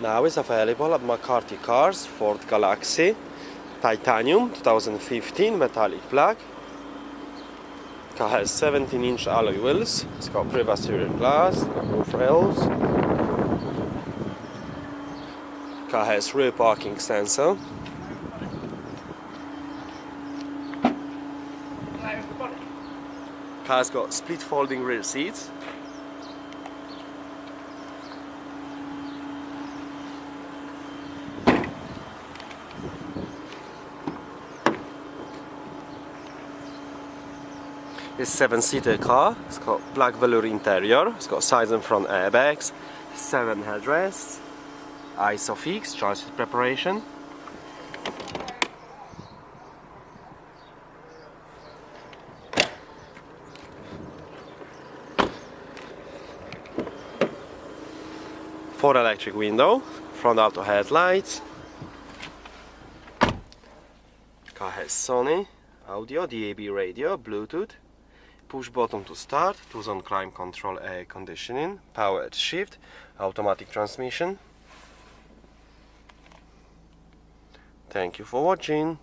Now is available at McCarthy Cars, Ford Galaxy, Titanium 2015 metallic black. Car has 17-inch alloy wheels, it's got privacy rear glass, roof rails. Car has rear parking sensor. Car's got split folding rear seats. It's a 7-seater car. It's got black velour interior. It's got side and front airbags, 7 headrests, ISOFIX, charge with preparation. Ford electric window, front auto headlights. Car has Sony audio, DAB radio, Bluetooth, push button to start, 2-zone climate control, air conditioning, Powershift, automatic transmission. Thank you for watching.